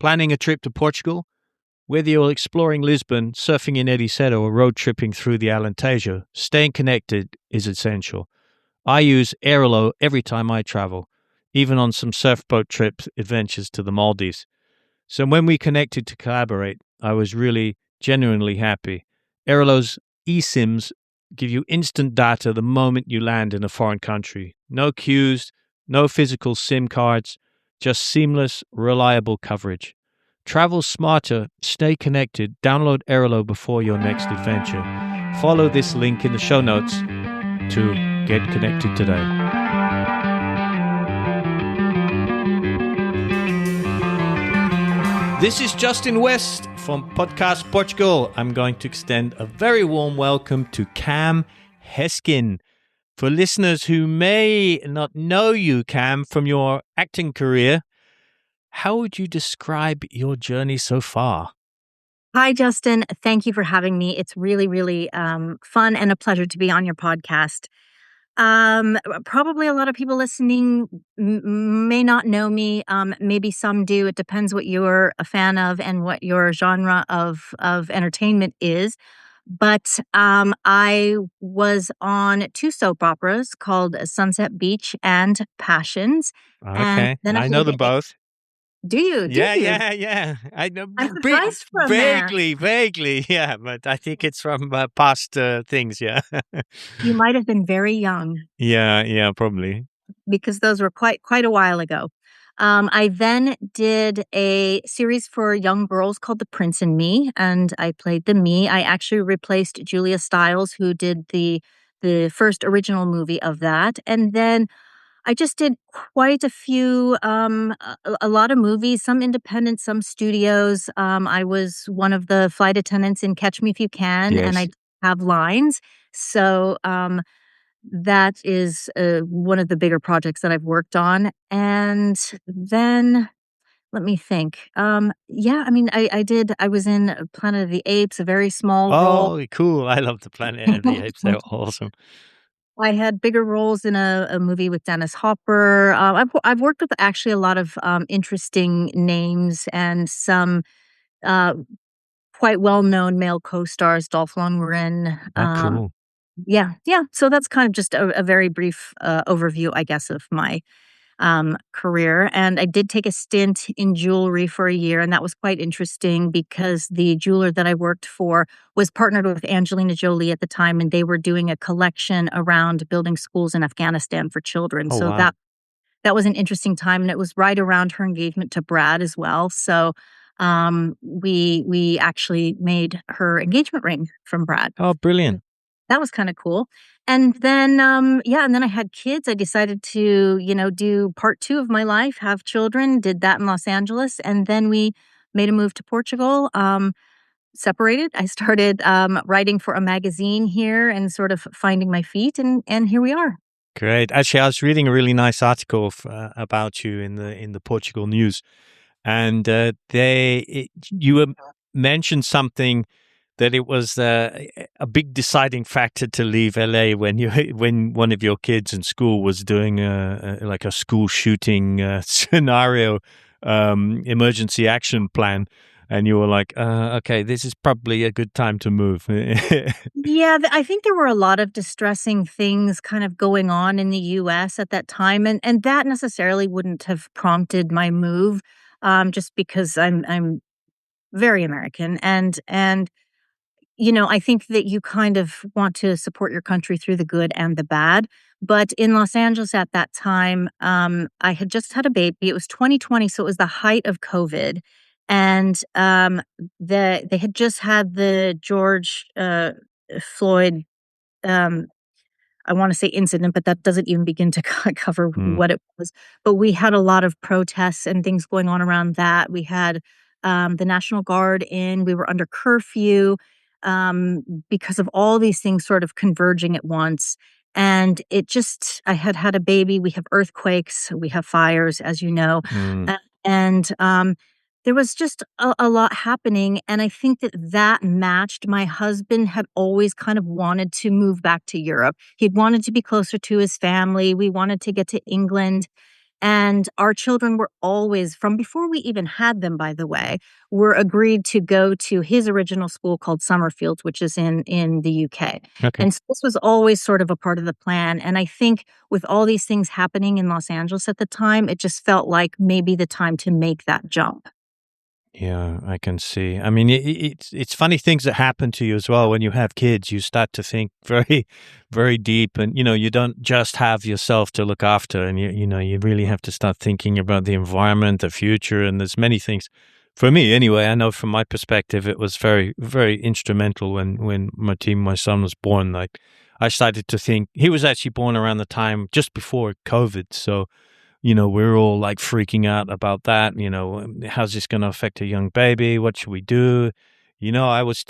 Planning a trip to Portugal? Whether you're exploring Lisbon, surfing in Ediceto, or road tripping through the Alentejo, staying connected is essential. I use Airalo every time I travel, even on some surfboat trips, adventures to the Maldives. So when we connected to collaborate, I was really genuinely happy. Airalo's eSIMs give you instant data the moment you land in a foreign country. No queues, no physical SIM cards, just seamless, reliable coverage. Travel smarter, stay connected, download Airalo before your next adventure. Follow this link in the show notes to get connected today. This is Justin West from Podcast Portugal. I'm going to extend a very warm welcome to Kam Heskin. For listeners who may not know you, Kam, from your acting career, how would you describe your journey so far? Hi, Justin. Thank you for having me. It's really, really fun and a pleasure to be on your podcast. Probably a lot of people listening may not know me. Maybe some do. It depends what you're a fan of and what your genre of entertainment is. But I was on 2 soap operas called Sunset Beach and Passions. Okay, And then I know them both. Do you? Yeah. I know. I'm surprised from that. Vaguely, yeah. But I think it's from past things, yeah. You might have been very young. Yeah, probably. Because those were quite a while ago. I then did a series for young girls called The Prince and Me, and I played the me. I actually replaced Julia Stiles, who did the first original movie of that. And then I just did quite a few, a lot of movies, some independent, some studios. I was one of the flight attendants in Catch Me If You Can, and I have lines. So that is one of the bigger projects that I've worked on. And then let me think. I was in Planet of the Apes, a very small role. Oh, cool. I love the Planet of the Apes. They're awesome. I had bigger roles in a movie with Dennis Hopper. I've worked with actually a lot of interesting names and some quite well-known male co-stars, Dolph Lundgren. Cool. Yeah. So that's kind of just a very brief overview, I guess, of my career. And I did take a stint in jewelry for a year, and that was quite interesting because the jeweler that I worked for was partnered with Angelina Jolie at the time, and they were doing a collection around building schools in Afghanistan for children. Oh, so wow. that was an interesting time, and it was right around her engagement to Brad as well. So we actually made her engagement ring from Brad. Oh, brilliant. That was kind of cool. And then, and then I had kids. I decided to, do part 2 of my life, have children, did that in Los Angeles. And then we made a move to Portugal, separated. I started writing for a magazine here and sort of finding my feet. And here we are. Great. Actually, I was reading a really nice article about you in the Portugal news. And you mentioned something that it was a big deciding factor to leave LA when one of your kids in school was doing like a school shooting scenario emergency action plan, and you were like, okay, this is probably a good time to move. Yeah, I think there were a lot of distressing things kind of going on in the U.S. at that time, and that necessarily wouldn't have prompted my move, just because I'm very American and. I think that you kind of want to support your country through the good and the bad. But in Los Angeles at that time, I had just had a baby. It was 2020, so it was the height of COVID. And they had just had the George Floyd, I want to say incident, but that doesn't even begin to cover what it was. But we had a lot of protests and things going on around that. We had the National Guard in. We were under curfew. Because of all these things sort of converging at once. And I had a baby. We have earthquakes, we have fires, as you know. And there was just a lot happening. And I think that matched. My husband had always kind of wanted to move back to Europe. He'd wanted to be closer to his family. We wanted to get to England. And our children were always, from before we even had them, by the way, were agreed to go to his original school called Summerfields, which is in the UK. Okay. And so this was always sort of a part of the plan. And I think with all these things happening in Los Angeles at the time, it just felt like maybe the time to make that jump. Yeah, I can see. I mean, it's funny things that happen to you as well when you have kids. You start to think very, very deep, and you don't just have yourself to look after, and you really have to start thinking about the environment, the future, and there's many things. For me, anyway, I know from my perspective, it was very, very instrumental when my son was born. Like, I started to think he was actually born around the time just before COVID, so. We're all like freaking out about that. How's this going to affect a young baby? What should we do? I was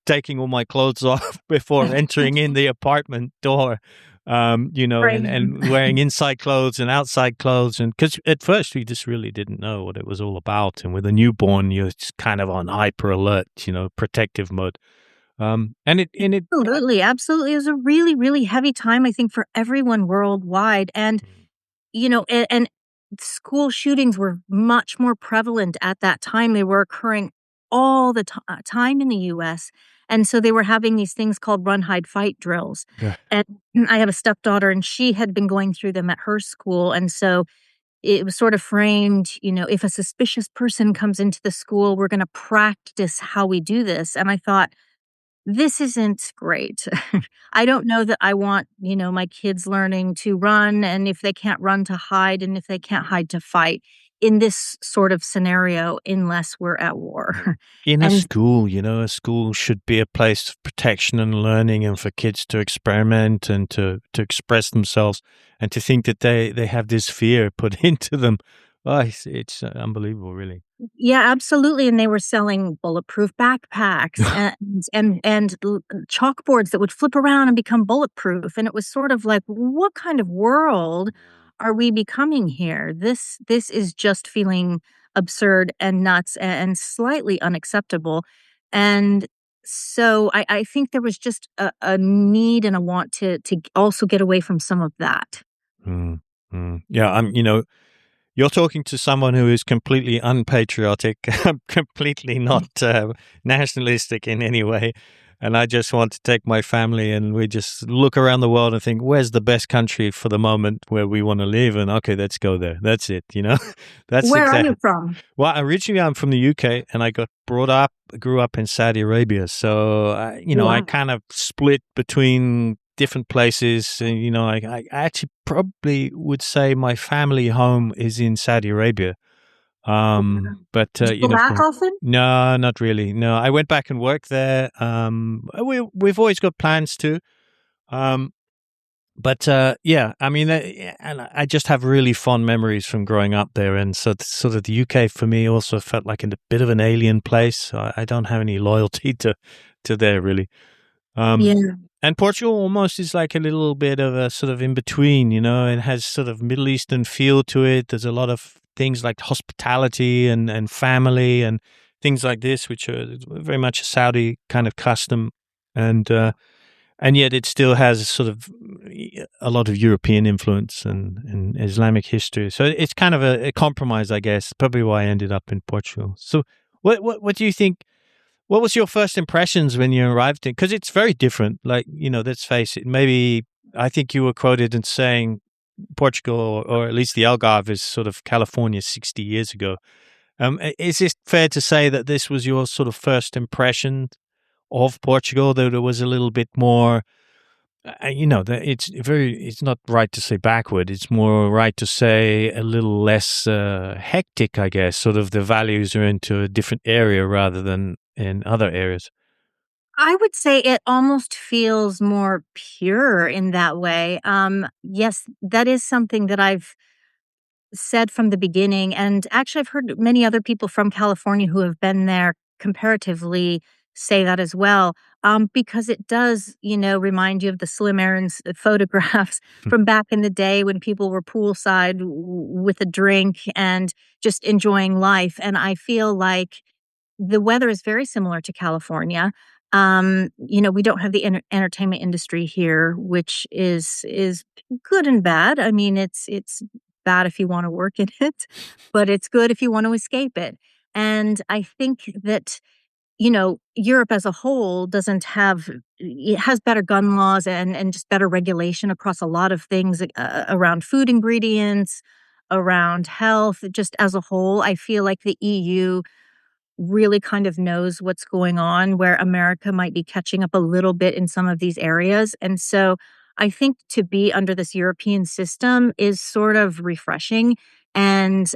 taking all my clothes off before entering in the apartment door, Right. and wearing inside clothes and outside clothes. And because at first we just really didn't know what it was all about. And with a newborn, you're just kind of on hyper alert, protective mode. And it, Absolutely, absolutely. It was a really, really heavy time, I think, for everyone worldwide. And school shootings were much more prevalent at that time. They were occurring all the time in the US. And so they were having these things called run, hide, fight drills. Yeah. And I have a stepdaughter, and she had been going through them at her school. And so it was sort of framed, if a suspicious person comes into the school, we're going to practice how we do this. And I thought, this isn't great. I don't know that I want, my kids learning to run, and if they can't run, to hide, and if they can't hide, to fight in this sort of scenario unless we're at war. In a And school, a school should be a place of protection and learning and for kids to experiment and to express themselves, and to think that they have this fear put into them. Oh, it's unbelievable, really. yeah, absolutely, and they were selling bulletproof backpacks and chalkboards that would flip around and become bulletproof, and it was sort of like, what kind of world are we becoming here? This is just feeling absurd and nuts and slightly unacceptable, and so I think there was just a need and a want to also get away from some of that. Mm, yeah, you're talking to someone who is completely unpatriotic, completely not nationalistic in any way. And I just want to take my family and we just look around the world and think, where's the best country for the moment where we want to live? And okay, let's go there. That's it, That's Where are exactly. you from? Well, originally I'm from the UK and I grew up in Saudi Arabia. So, I Wow. kind of split between different places. And, I actually probably would say my family home is in Saudi Arabia. But, Do you go back often? no, not really. No, I went back and worked there. We've always got plans to. Um, but yeah, I mean, and I just have really fond memories from growing up there, and so sort of the UK for me also felt like a bit of an alien place. So I don't have any loyalty to there really. Um, Yeah. and Portugal almost is like a little bit of a sort of in between. It has sort of Middle Eastern feel to it. There's a lot of things like hospitality and family and things like this, which are very much a Saudi kind of custom, and. And yet it still has sort of a lot of European influence and Islamic history. So it's kind of a compromise, I guess. Probably why I ended up in Portugal. So what do you think? What was your first impressions when you arrived in? Because it's very different. Like, let's face it. Maybe I think you were quoted in saying Portugal, or at least the Algarve, is sort of California 60 years ago. Is it fair to say that this was your sort of first impression of Portugal, though there was a little bit more, that it's not right to say backward. It's more right to say a little less hectic, I guess. Sort of the values are into a different area rather than in other areas. I would say it almost feels more pure in that way. Yes, that is something that I've said from the beginning, and actually, I've heard many other people from California who have been there comparatively say that as well. Because it does, remind you of the Slim Aarons photographs from back in the day when people were poolside with a drink and just enjoying life. And I feel like the weather is very similar to California. We don't have the entertainment industry here, which is good and bad. I mean, it's bad if you wanna work in it, but it's good if you want to escape it. And I think that, Europe as a whole doesn't have it has better gun laws and just better regulation across a lot of things, around food ingredients, around health, just as a whole. I feel like the EU really kind of knows what's going on, where America might be catching up a little bit in some of these areas. And so I think to be under this European system is sort of refreshing. And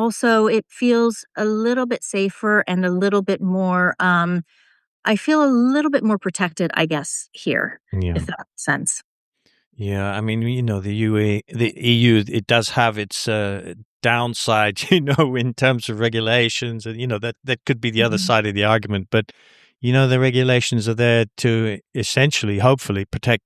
also, it feels a little bit safer and a little bit more, I feel a little bit more protected, I guess, here, Yeah. if that makes sense. Yeah, I mean, the EU, it does have its downside, in terms of regulations, and that could be the other Mhm. side of the argument. But the regulations are there to essentially, hopefully, protect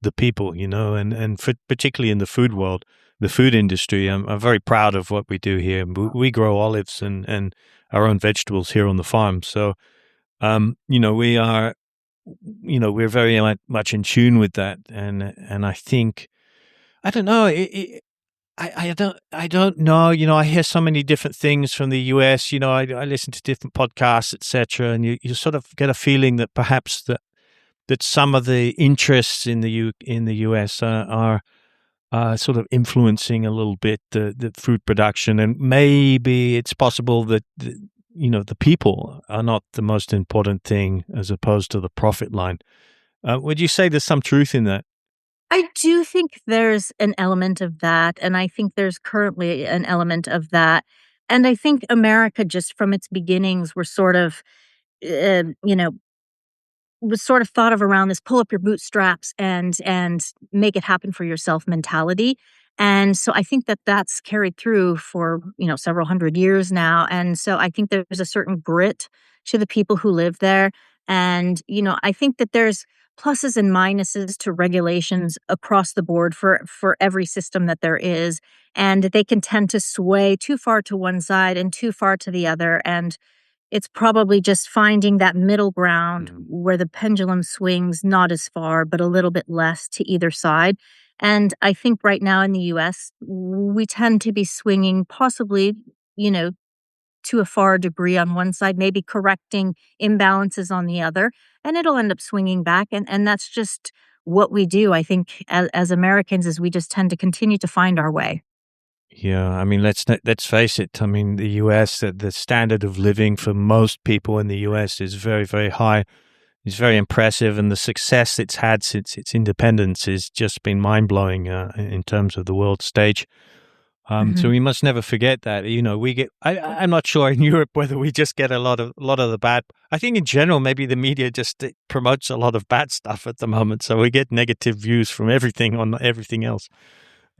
the people, and particularly in the food world, the food industry. I'm very proud of what we do here. We grow olives and our own vegetables here on the farm. So, we are we're very much in tune with that, and I think I don't know. I don't know. I hear so many different things from the US. I listen to different podcasts, etc., and you sort of get a feeling that perhaps that some of the interests in the US are sort of influencing a little bit the food production, and maybe it's possible that the people are not the most important thing as opposed to the profit line. Would you say there's some truth in that? I do think there's an element of that, and I think there's currently an element of that. And I think America, just from its beginnings, were sort of, uh, you know, was sort of thought of around this pull up your bootstraps and make it happen for yourself mentality. And so I think that that's carried through for, several hundred years now. And so I think there's a certain grit to the people who live there. And, I think that there's pluses and minuses to regulations across the board for every system that there is. And they can tend to sway too far to one side and too far to the other. And it's probably just finding that middle ground where the pendulum swings not as far, but a little bit less to either side. And I think right now in the US, we tend to be swinging possibly, you know, to a far degree on one side, maybe correcting imbalances on the other, and it'll end up swinging back. And that's just what we do. I think as Americans, is we just tend to continue to find our way. Yeah, I mean, let's face it. I mean, the U.S. The standard of living for most people in the U.S. is very, very high. It's very impressive, and the success it's had since its independence has just been mind blowing in terms of the world stage. So Mhm. we must never forget that. We get. I'm not sure in Europe whether we just get a lot of the bad. I think in general, maybe the media just promotes a lot of bad stuff at the moment, so we get negative views from everything on everything else.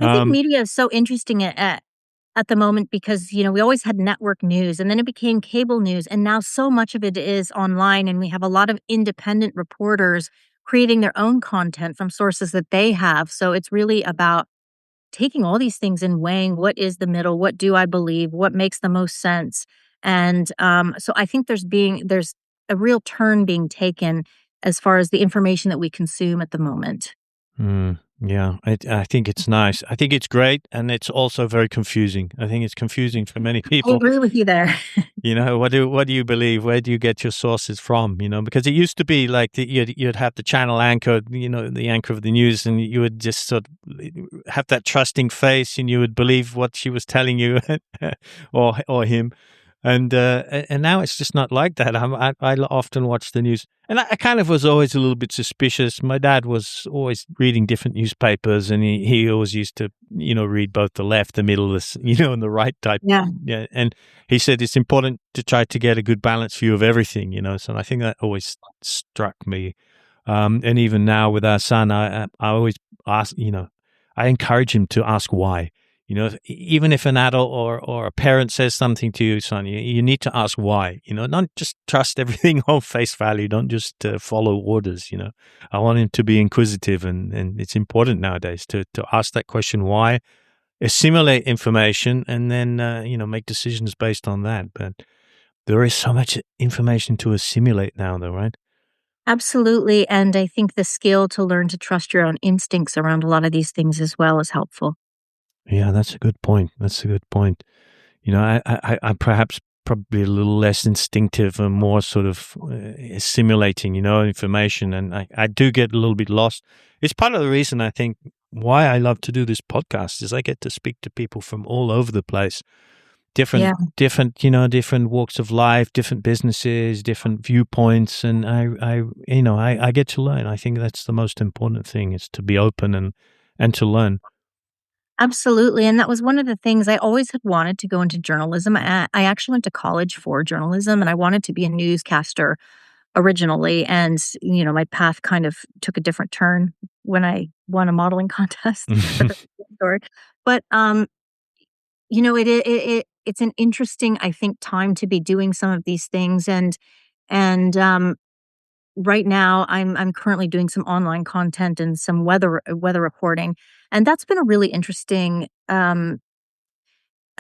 I think Um, media is so interesting at the moment because, we always had network news and then it became cable news. And now so much of it is online. And we have a lot of independent reporters creating their own content from sources that they have. So it's really about taking all these things and weighing what is the middle, what do I believe, what makes the most sense. And so I think there's a real turn being taken as far as the information that we consume at the moment. yeah, I think it's nice. I think it's great, and it's also very confusing. I think it's confusing for many I people. agree with you there. What do you believe? Where do you get your sources from? Because it used to be like you'd have the channel anchor, the anchor of the news, and you would just sort of have that trusting face, and you would believe what she was telling you, or him. And now it's just not like that. I often watch the news, and I kind of was always a little bit suspicious. My dad was always reading different newspapers, and he always used to read both the left, the middle, and the right type. Yeah. Yeah, and he said it's important to try to get a good balanced view of everything. So I think that always struck me. And even now with our son, I always ask. I encourage him to ask why. Even if an adult or a parent says something to you, son, you need to ask why. Not just trust everything on face value. Don't just follow orders. I want him to be inquisitive, and it's important nowadays to ask that question why, assimilate information, and then make decisions based on that. But there is so much information to assimilate now, though, right? Absolutely, and I think the skill to learn to trust your own instincts around a lot of these things as well is helpful. Yeah, that's a good point. That's a good point. I'm perhaps probably a little less instinctive and more sort of assimilating, information. And I do get a little bit lost. It's part of the reason I think why I love to do this podcast is I get to speak to people from all over the place, Yeah. different walks of life, different businesses, different viewpoints. And I get to learn. I think that's the most important thing is to be open and to learn. Absolutely, and that was one of the things I always had wanted to go into journalism. I actually went to college for journalism, and I wanted to be a newscaster originally, and, my path kind of took a different turn when I won a modeling contest, but that's a different story. But, it's an interesting, I think, time to be doing some of these things, and right now, I'm currently doing some online content and some weather reporting, and that's been a really interesting, I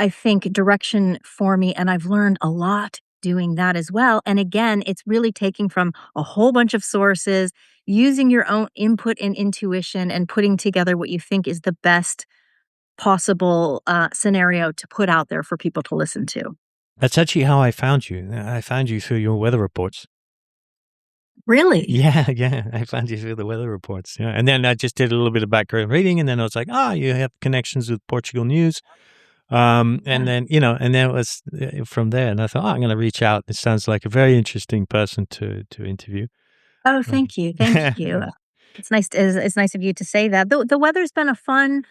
think, direction for me, and I've learned a lot doing that as well. And again, it's really taking from a whole bunch of sources, using your own input and intuition, and putting together what you think is the best possible scenario to put out there for people to listen to. That's actually how I found you. I found you through your weather reports. Really? Yeah, yeah. I found you through the weather reports. Yeah. And then I just did a little bit of background reading and then I was like, you have connections with Portugal News. And Yeah. then, and then it was from there. And I thought, I'm going to reach out. It sounds like a very interesting person to interview. Oh, thank you, thank you. It's nice of you to say that. The weather's been a fun,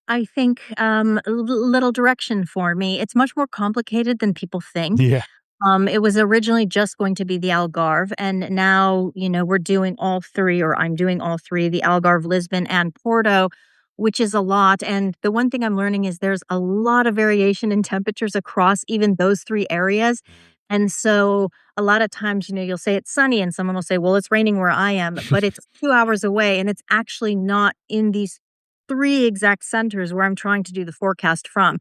I think, little direction for me. It's much more complicated than people think. Yeah. It was originally just going to be the Algarve, and now, we're doing all 3, or I'm doing all 3, the Algarve, Lisbon, and Porto, which is a lot, and the one thing I'm learning is there's a lot of variation in temperatures across even those 3 areas, and so a lot of times, you'll say it's sunny and someone will say, "Well, it's raining where I am," but it's 2 hours away, and it's actually not in these 3 exact centers where I'm trying to do the forecast from.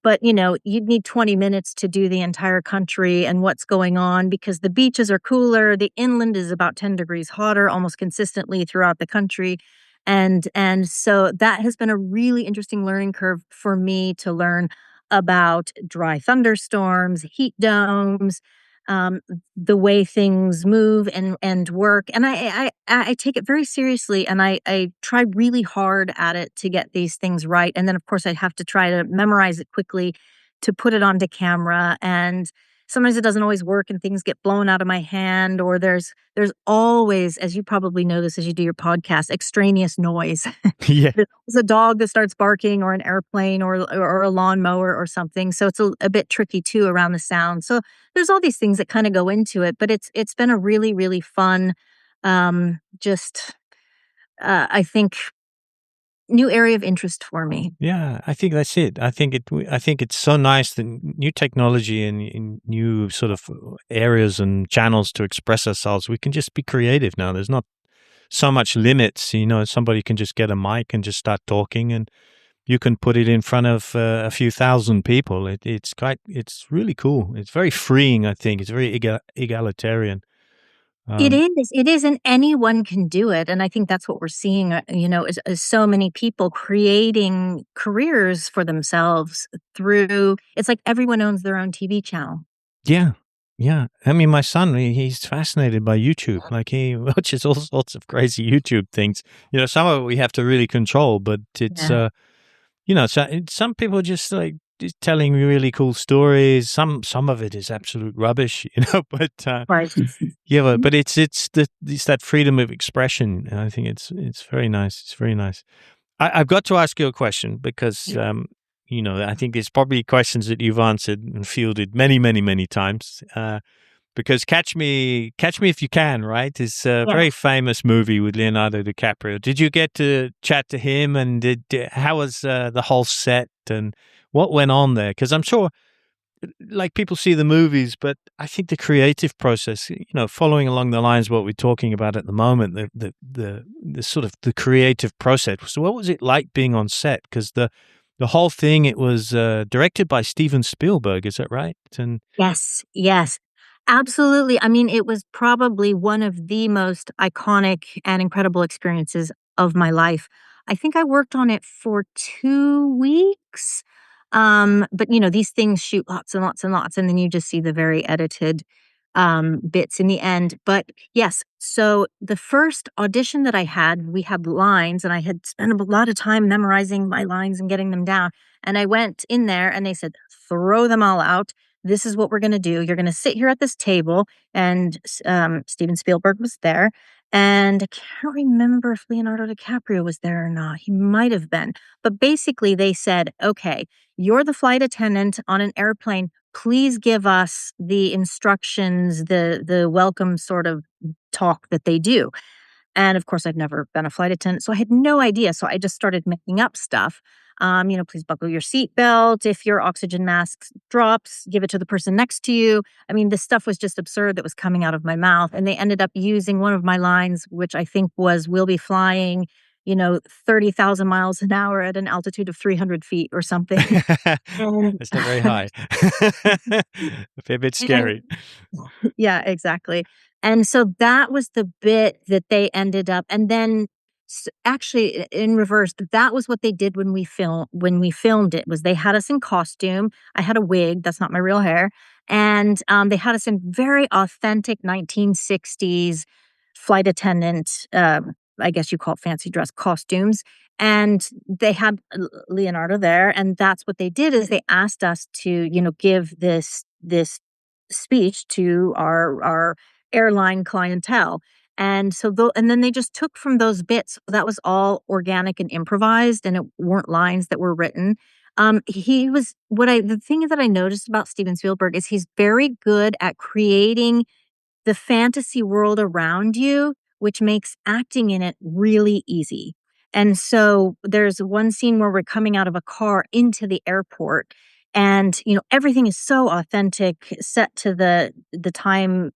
But, you'd need 20 minutes to do the entire country and what's going on because the beaches are cooler, the inland is about 10 degrees hotter almost consistently throughout the country. And so that has been a really interesting learning curve for me to learn about dry thunderstorms, heat domes, um, the way things move and work. And I take it very seriously, and I try really hard at it to get these things right. And then, of course, I have to try to memorize it quickly to put it onto camera. And sometimes it doesn't always work, and things get blown out of my hand. Or there's always, as you probably know this as you do your podcast, extraneous noise. Yeah. There's a dog that starts barking, or an airplane, or a lawnmower or something. So it's a bit tricky too around the sound. So there's all these things that kind of go into it, but it's been a really, really fun, just I think, new area of interest for me. Yeah, I think that's it. I think it's so nice that new technology and in new sort of areas and channels to express ourselves. We can just be creative now. There's not so much limits. Somebody can just get a mic and just start talking, and you can put it in front of a few thousand people. It's really cool. It's very freeing. I think it's very egalitarian. Um, It is, and anyone can do it, and I think that's what we're seeing, is so many people creating careers for themselves through it's like everyone owns their own TV channel. Yeah. Yeah. I mean, my son, he's fascinated by YouTube. Like he watches all sorts of crazy YouTube things. Some of it we have to really control, but it's, Yeah. some people just like just telling really cool stories. Some of it is absolute rubbish, but, Right. yeah, but it's that freedom of expression. And I think it's very nice. It's very nice. I've got to ask you a question because, I think there's probably questions that you've answered and fielded many, many, many times. Because Catch Me If You Can, right? Is a Yeah. very famous movie with Leonardo DiCaprio. Did you get to chat to him? And how was the whole set and what went on there? Because I'm sure like people see the movies, but I think the creative process, following along the lines of what we're talking about at the moment, the sort of the creative process. So, what was it like being on set? Because the whole thing, it was directed by Steven Spielberg, is that right? And Yes, yes. Absolutely. I mean, it was probably one of the most iconic and incredible experiences of my life. I think I worked on it for 2 weeks. But, these things shoot lots and lots and lots, and then you just see the very edited, bits in the end. But, yes, so the first audition that I had, we had lines, and I had spent a lot of time memorizing my lines and getting them down, and I went in there, and they said, "Throw them all out. This is what we're gonna do. You're gonna sit here at this table," and Steven Spielberg was there, and I can't remember if Leonardo DiCaprio was there or not. He might have been. But basically, they said, "Okay, you're the flight attendant on an airplane. Please give us the instructions, the welcome sort of talk that they do." And of course, I'd never been a flight attendant, so I had no idea. So I just started making up stuff. Please buckle your seatbelt. If your oxygen mask drops, give it to the person next to you. I mean, this stuff was just absurd that was coming out of my mouth. And they ended up using one of my lines, which I think was, "We'll be flying, 30,000 miles an hour at an altitude of 300 feet," or something. And, It's not very high. A bit and scary. yeah, exactly. And so that was the bit that they ended up, and then actually in reverse, that was what they did when we filmed it, was they had us in costume. I had a wig, that's not my real hair. And they had us in very authentic 1960s flight attendant, I guess you call it fancy dress costumes. And they had Leonardo there, and that's what they did, is they asked us to, give this speech to our airline clientele. And so and then they just took from those bits. That was all organic and improvised, and it weren't lines that were written. He was the thing that I noticed about Steven Spielberg is he's very good at creating the fantasy world around you, which makes acting in it really easy. And so there's one scene where we're coming out of a car into the airport, and everything is so authentic, set to the time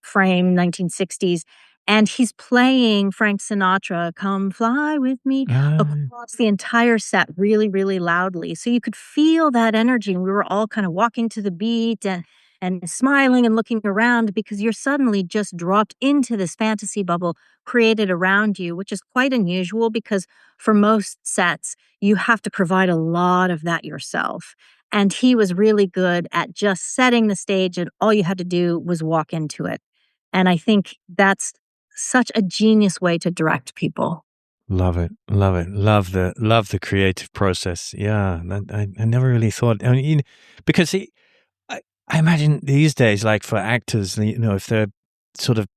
frame, 1960s, and he's playing Frank Sinatra, "Come Fly With Me," Ah. across the entire set really, really loudly. So you could feel that energy, and we were all kind of walking to the beat and smiling and looking around, because you're suddenly just dropped into this fantasy bubble created around you, which is quite unusual because for most sets, you have to provide a lot of that yourself. And he was really good at just setting the stage, and all you had to do was walk into it. And I think that's such a genius way to direct people. Love it, love it, love the creative process. Yeah, I never really thought. I mean, because I imagine these days, like for actors, if they're sort of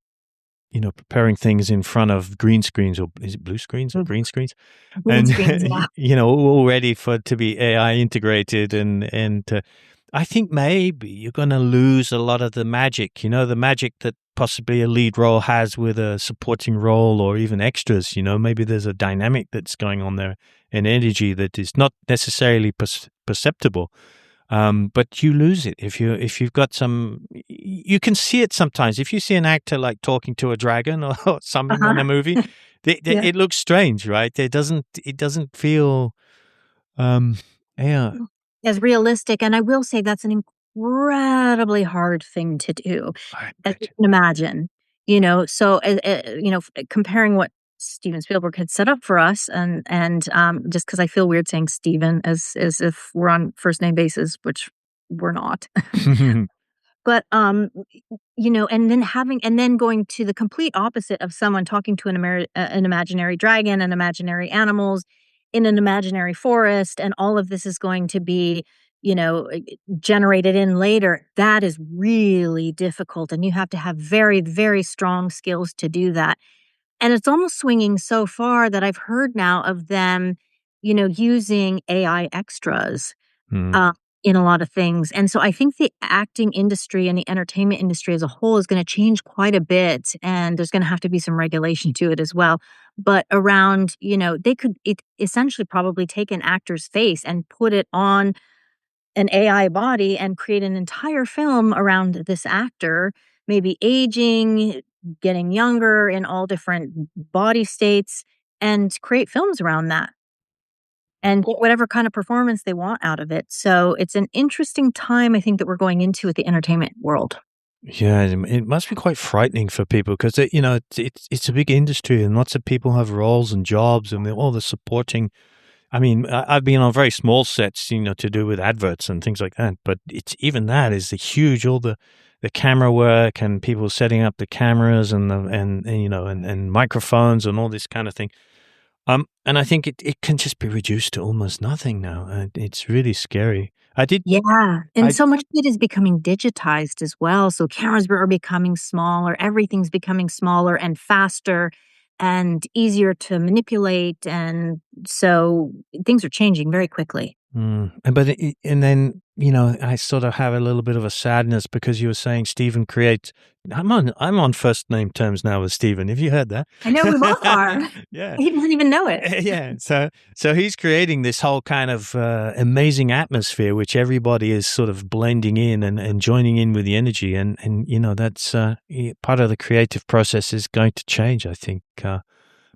preparing things in front of green screens, or is it blue screens or Mm. green screens, Green and screens, yeah. all ready to be AI integrated, and I think maybe you're going to lose a lot of the magic, the magic that possibly a lead role has with a supporting role or even extras. Maybe there's a dynamic that's going on there, an energy that is not necessarily perceptible. But you lose it if you've got some. You can see it sometimes if you see an actor like talking to a dragon or something in Uh-huh. a movie. Yeah. It looks strange, right? It doesn't feel. Um, yeah, As realistic, and I will say that's an incredibly hard thing to do, I as you bet can imagine, so, comparing what Steven Spielberg had set up for us, and just because I feel weird saying Steven as if we're on first name basis, which we're not. you. But, and then going to the complete opposite of someone talking to an imaginary dragon and imaginary animals in an imaginary forest, and all of this is going to be, generated in later. That is really difficult, and you have to have very, very strong skills to do that. And it's almost swinging so far that I've heard now of them, using AI extras Mm. uh, in a lot of things. And so I think the acting industry and the entertainment industry as a whole is going to change quite a bit. And there's going to have to be some regulation to it as well. But around, they could essentially probably take an actor's face and put it on an AI body and create an entire film around this actor, maybe aging, getting younger in all different body states, and create films around that and get whatever kind of performance they want out of it. So it's an interesting time, I think, that we're going into with the entertainment world. Yeah, it must be quite frightening for people because it's a big industry and lots of people have roles and jobs and all the supporting. I mean, I've been on very small sets, to do with adverts and things like that. But it's even that is the huge, all the camera work and people setting up the cameras and microphones and all this kind of thing. And I think it can just be reduced to almost nothing now. It's really scary. Yeah, and I so much of it is becoming digitized as well, so cameras are becoming smaller, everything's becoming smaller and faster and easier to manipulate, and so things are changing very quickly. And then, I sort of have a little bit of a sadness because you were saying Stephen creates. I'm on first name terms now with Stephen. Have you heard that? I know we both are. Yeah. He didn't even know it. Yeah. So he's creating this whole kind of amazing atmosphere, which everybody is sort of blending in and joining in with the energy. And that's part of the creative process is going to change, I think.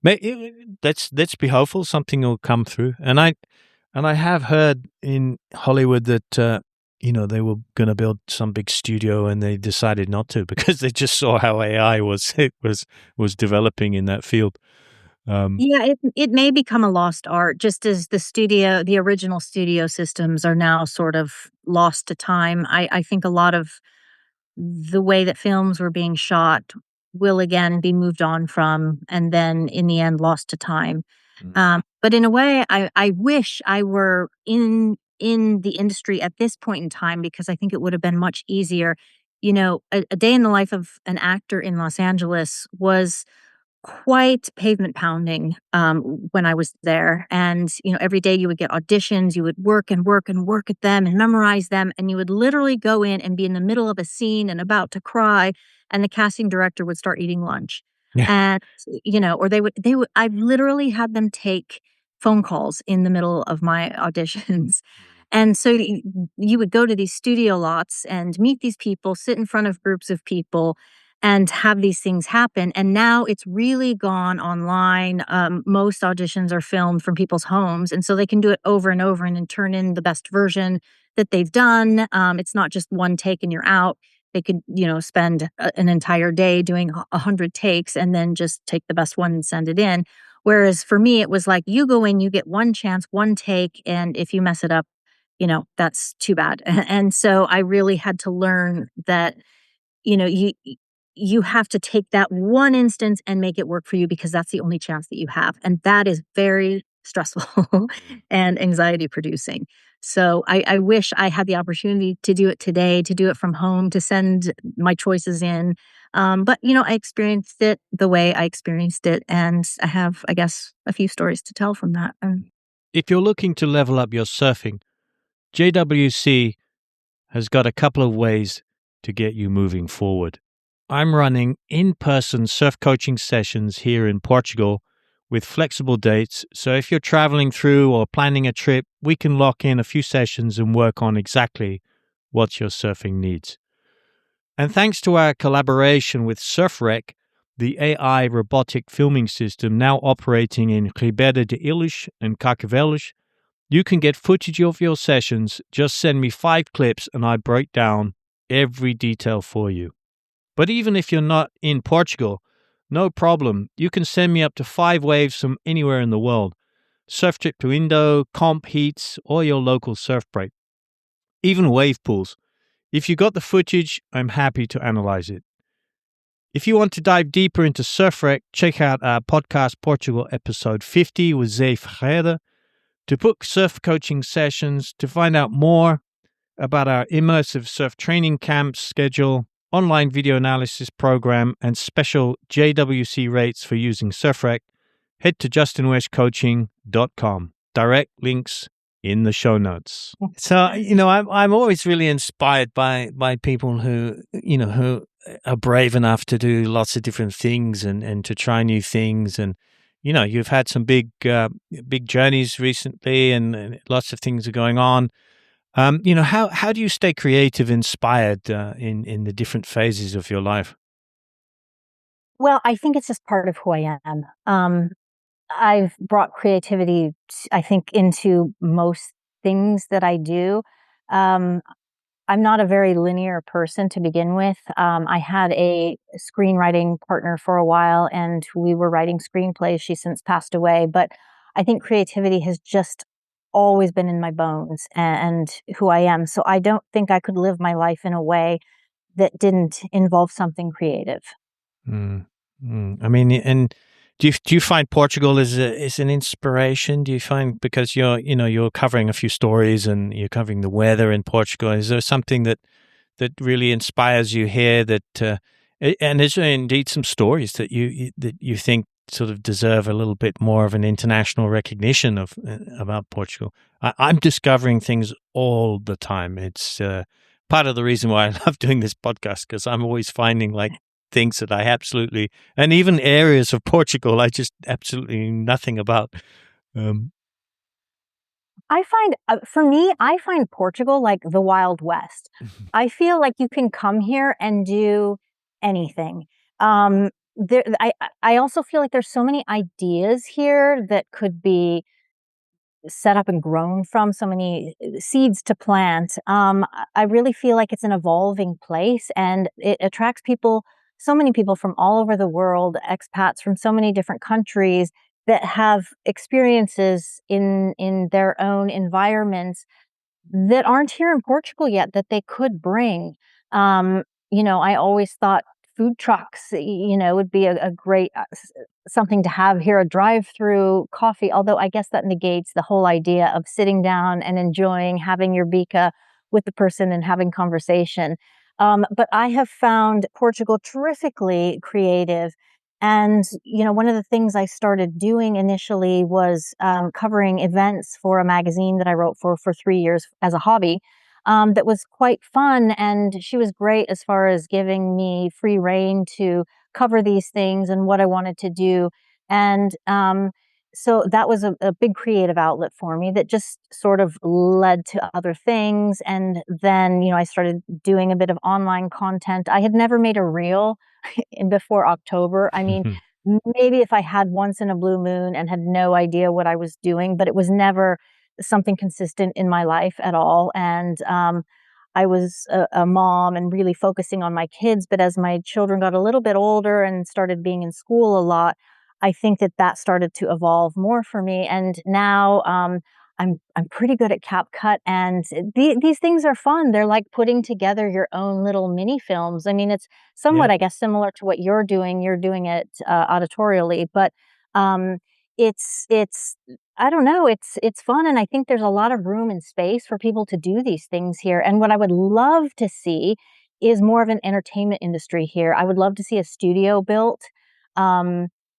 Let's be hopeful. Something will come through. And I have heard in Hollywood that they were going to build some big studio, and they decided not to because they just saw how AI was developing in that field. Um, Yeah, it may become a lost art, just as the original studio systems are now sort of lost to time. I think a lot of the way that films were being shot will again be moved on from, and then in the end lost to time. mm, But in a way, I wish I were in the industry at this point in time because I think it would have been much easier. A day in the life of an actor in Los Angeles was quite pavement pounding, when I was there, and, every day you would get auditions, you would work and work and work at them and memorize them, and you would literally go in and be in the middle of a scene and about to cry, and the casting director would start eating lunch. yeah. And, or they would I've literally had them take phone calls in the middle of my auditions. And so you would go to these studio lots and meet these people, sit in front of groups of people, and have these things happen. And now it's really gone online. Most auditions are filmed from people's homes. And so they can do it over and over and then turn in the best version that they've done. It's not just one take and you're out. They could, spend an entire day doing 100 takes and then just take the best one and send it in. Whereas for me, it was like you go in, you get one chance, one take. And if you mess it up, that's too bad. And so I really had to learn that you know, you you have to take that one instance and make it work for you because that's the only chance that you have, and that is very stressful and anxiety producing. So I wish I had the opportunity to do it today, to do it from home, to send my choices in. But I experienced it the way I experienced it, and I have, I guess, a few stories to tell from that. If you're looking to level up your surfing, JWC has got a couple of ways to get you moving forward. I'm running in-person surf coaching sessions here in Portugal with flexible dates. So if you're traveling through or planning a trip, we can lock in a few sessions and work on exactly what your surfing needs. And thanks to our collaboration with SurfRec, the AI robotic filming system now operating in Ribeira de Ilhas and Carcavelos, you can get footage of your sessions. Just send me 5 clips and I break down every detail for you. But even if you're not in Portugal, no problem. You can send me up to 5 waves from anywhere in the world. Surf trip to Indo, comp heats, or your local surf break. Even wave pools. If you got the footage, I'm happy to analyze it. If you want to dive deeper into SurfRec, check out our Podcast Portugal episode 50 with Zé Ferreira to book surf coaching sessions, to find out more about our immersive surf training camps schedule, online video analysis program, and special JWC rates for using SurfRec. Head to justinwestcoaching.com. Direct links in the show notes. So, I'm always really inspired by people who are brave enough to do lots of different things and to try new things. And, you've had some big journeys recently and lots of things are going on. How do you stay creative, inspired in the different phases of your life? Well, I think it's just part of who I am. I've brought creativity, I think, into most things that I do. Um, I'm not a very linear person to begin with. I had a screenwriting partner for a while, and we were writing screenplays. She's since passed away, but I think creativity has just always been in my bones and who I am. So I don't think I could live my life in a way that didn't involve something creative. Mm, I mean, and do you find Portugal is an inspiration? Do you find, because you're covering a few stories and you're covering the weather in Portugal? Is there something that really inspires you here? And is there indeed some stories that you think sort of deserve a little bit more of an international recognition of about Portugal? I'm discovering things all the time. It's part of the reason why I love doing this podcast, because I'm always finding like things that I absolutely, and even areas of Portugal I just absolutely knew nothing about. Um, I find, for me, I find Portugal like the Wild West. I feel like you can come here and do anything. I also feel like there's so many ideas here that could be set up and grown from, so many seeds to plant. I really feel like it's an evolving place, and it attracts people, so many people from all over the world, expats from so many different countries that have experiences in their own environments that aren't here in Portugal yet that they could bring. I always thought food trucks, would be a great something to have here, a drive-through coffee, although I guess that negates the whole idea of sitting down and enjoying having your bica with the person and having conversation. But I have found Portugal terrifically creative. And, one of the things I started doing initially was covering events for a magazine that I wrote for 3 years as a hobby. That was quite fun. And she was great as far as giving me free rein to cover these things and what I wanted to do. And so that was a big creative outlet for me that just sort of led to other things. And then, I started doing a bit of online content. I had never made a reel in before October. I mean, maybe if I had once in a blue moon and had no idea what I was doing, but it was never something consistent in my life at all. And I was a mom and really focusing on my kids. But as my children got a little bit older and started being in school a lot, I think that started to evolve more for me. And now I'm pretty good at CapCut, and these things are fun. They're like putting together your own little mini films. I mean, it's yeah. somewhat, I guess, similar to what you're doing. You're doing it auditorially, but um, it's I don't know. It's fun, and I think there's a lot of room and space for people to do these things here. And what I would love to see is more of an entertainment industry here. I would love to see a studio built.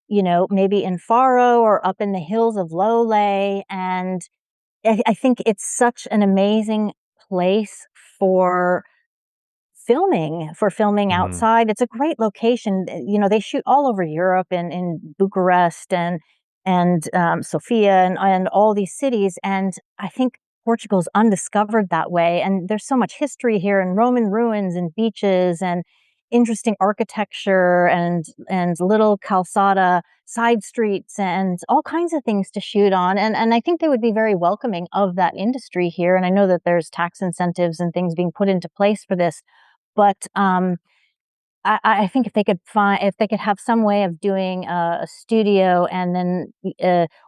Maybe in Faro or up in the hills of Lole, and I think it's such an amazing place for filming Mhm. outside. It's a great location. They shoot all over Europe and in Bucharest and Sofia and all these cities. And I think Portugal's undiscovered that way. And there's so much history here, and Roman ruins and beaches and interesting architecture and little calzada side streets and all kinds of things to shoot on. And I think they would be very welcoming of that industry here. And I know that there's tax incentives and things being put into place for this. But I think if they could have some way of doing a studio, and then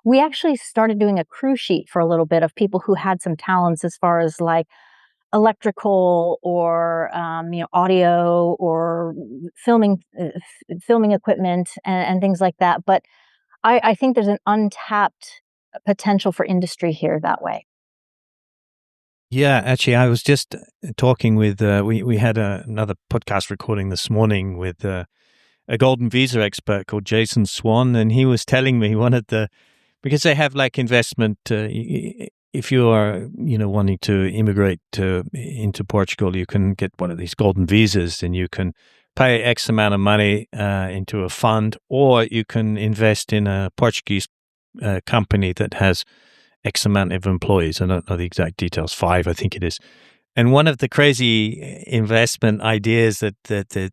we actually started doing a crew sheet for a little bit of people who had some talents as far as like electrical or audio or filming equipment and things like that. But I think there's an untapped potential for industry here that way. Yeah, actually, I was just talking with we had another podcast recording this morning with a golden visa expert called Jason Swan, and he was telling me one of the, because they have like investment. If you are wanting to immigrate into Portugal, you can get one of these golden visas, and you can pay X amount of money into a fund, or you can invest in a Portuguese company that has X amount of employees. I don't know the exact details, 5, I think it is. And one of the crazy investment ideas that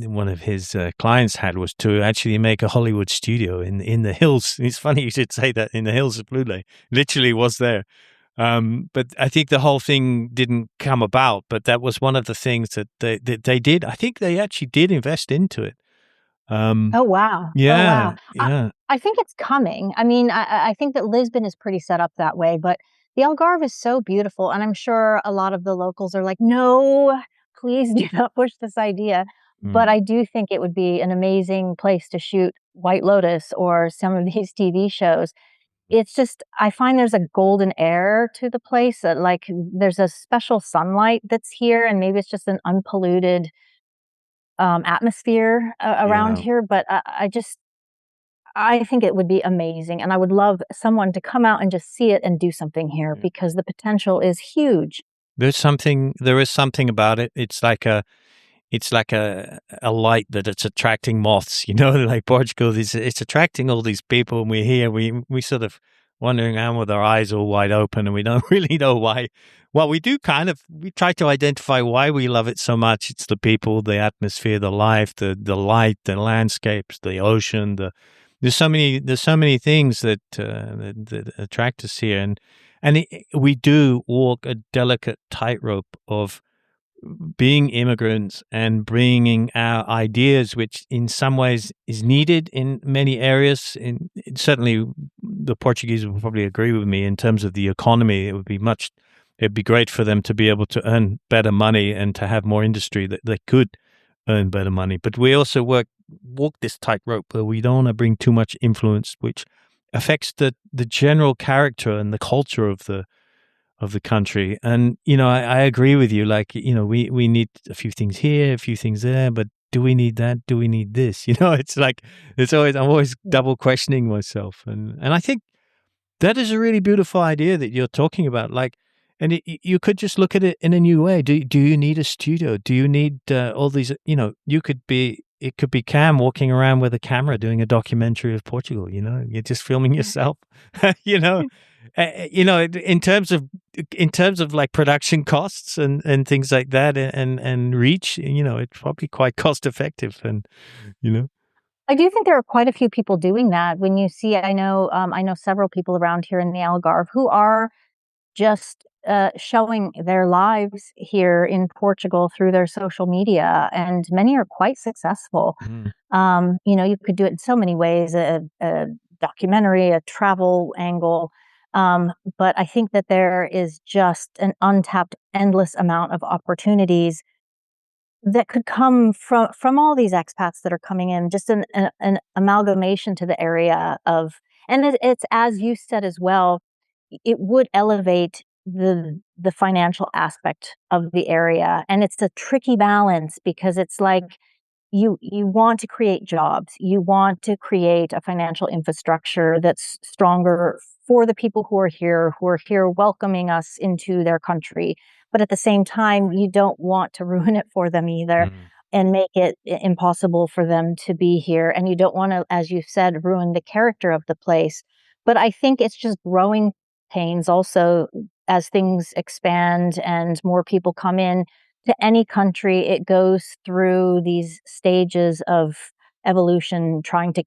one of his clients had was to actually make a Hollywood studio in the hills. It's funny you should say that, in the hills of Blue Lake. Literally was there. But I think the whole thing didn't come about. But that was one of the things that they did. I think they actually did invest into it. Oh, wow. Oh, wow. Yeah, yeah. I think it's coming. I mean, I think that Lisbon is pretty set up that way, but the Algarve is so beautiful, and I'm sure a lot of the locals are like, "No, please do not push this idea." But Mm. I do think it would be an amazing place to shoot White Lotus or some of these TV shows. It's just I find there's a golden air to the place, like, there's a special sunlight that's here, and maybe it's just an unpolluted, atmosphere around Yeah. here, but I think it would be amazing, and I would love someone to come out and just see it and do something here Yeah. because the potential is huge. There is something about it. It's like a light that it's attracting moths, like Portugal is it's attracting all these people, and we're here. We sort of wandering around with our eyes all wide open, and we don't really know why. Well, we try to identify why we love it so much. It's the people, the atmosphere, the life, the light, the landscapes, the ocean. There's so many things that attract us here, and we do walk a delicate tightrope of being immigrants and bringing our ideas, which in some ways is needed in many areas. Certainly, the Portuguese will probably agree with me in terms of the economy. It'd be great for them to be able to earn better money and to have more industry that they could earn better money. But we also walk this tightrope where we don't want to bring too much influence, which affects the general character and the culture of the country. And, I agree with you. Like, we need a few things here, a few things there, but do we need that? Do we need this? It's like, I'm always double questioning myself. And I think that is a really beautiful idea that you're talking about. Like, and you could just look at it in a new way. Do you need a studio? Do you need all these, it could be Cam walking around with a camera doing a documentary of Portugal, you're just filming yourself, you know, in terms of like production costs and things like that and reach, it's probably quite cost effective and, you know, I do think there are quite a few people doing that. When you see, I know several people around here in the Algarve who are just showing their lives here in Portugal through their social media, and many are quite successful. mm, You could do it in so many ways, a documentary, a travel angle. But I think that there is just an untapped, endless amount of opportunities that could come from all these expats that are coming in, just an amalgamation to the area of, and it's as you said as well, it would elevate the financial aspect of the area, and it's a tricky balance because it's like you want to create jobs, you want to create a financial infrastructure that's stronger for the people who are here welcoming us into their country, but at the same time you don't want to ruin it for them either mm, and make it impossible for them to be here, and you don't want to, as you said, ruin the character of the place. But I think it's just growing pains also as things expand and more people come in to any country. It goes through these stages of evolution, trying to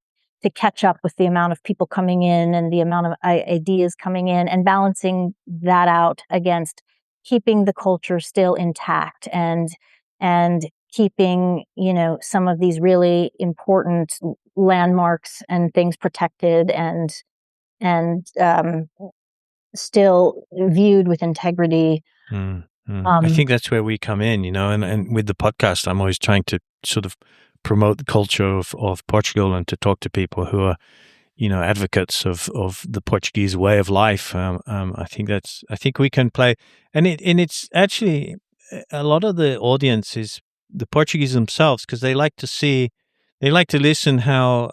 catch up with the amount of people coming in and the amount of ideas coming in, and balancing that out against keeping the culture still intact and keeping some of these really important landmarks and things protected and still viewed with integrity. I um think that's where we come in, and with the podcast, I'm always trying to sort of promote the culture of Portugal and to talk to people who are, advocates of the Portuguese way of life. I think we can play, and it's actually a lot of the audience is the Portuguese themselves because they like to listen how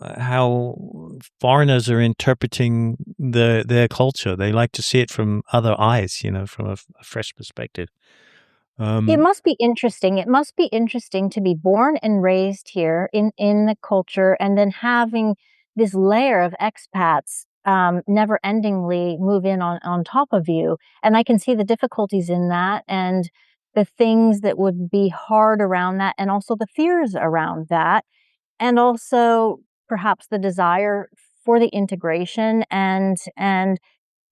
foreigners are interpreting their culture. They like to see it from other eyes, from a fresh perspective. It Um, must be interesting. It must be interesting to be born and raised here in the culture, and then having this layer of expats never endingly move in on top of you. And I can see the difficulties in that, and the things that would be hard around that, and also the fears around that, and also perhaps the desire for the integration and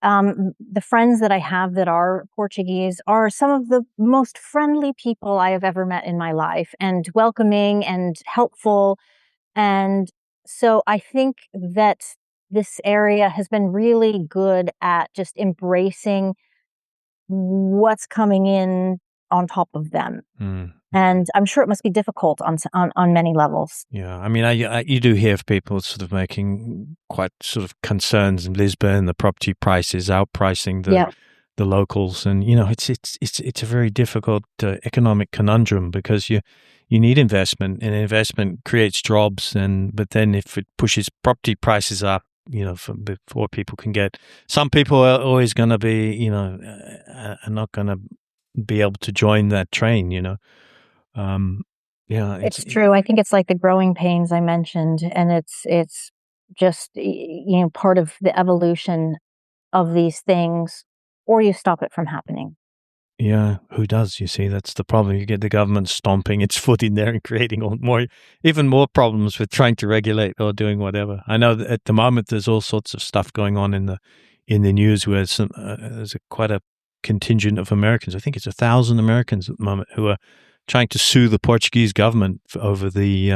the friends that I have that are Portuguese are some of the most friendly people I have ever met in my life, and welcoming and helpful. And so I think that this area has been really good at just embracing what's coming in on top of them. Mm. And I'm sure it must be difficult on many levels. Yeah, I mean, you do hear of people sort of making quite sort of concerns in Lisbon, the property prices outpricing the locals, and it's a very difficult economic conundrum because you need investment, and investment creates jobs, but then if it pushes property prices up, before people can get, some people are always going to be, are not going to be able to join that train, Yeah, It's true. I think it's like the growing pains I mentioned, and it's just part of the evolution of these things, or you stop it from happening. Yeah, who does? You see, that's the problem. You get the government stomping its foot in there and creating even more problems with trying to regulate or doing whatever. I know that at the moment there's all sorts of stuff going on in the news where there's quite a contingent of Americans. I think it's 1,000 Americans at the moment who are trying to sue the Portuguese government over the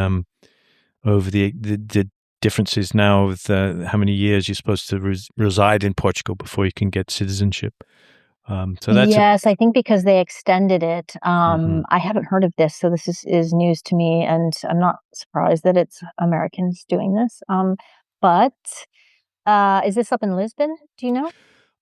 differences now with how many years you're supposed to reside in Portugal before you can get citizenship. So that's yes, I think because they extended it. Mhm. I haven't heard of this, so this is news to me, and I'm not surprised that it's Americans doing this. But is this up in Lisbon? Do you know?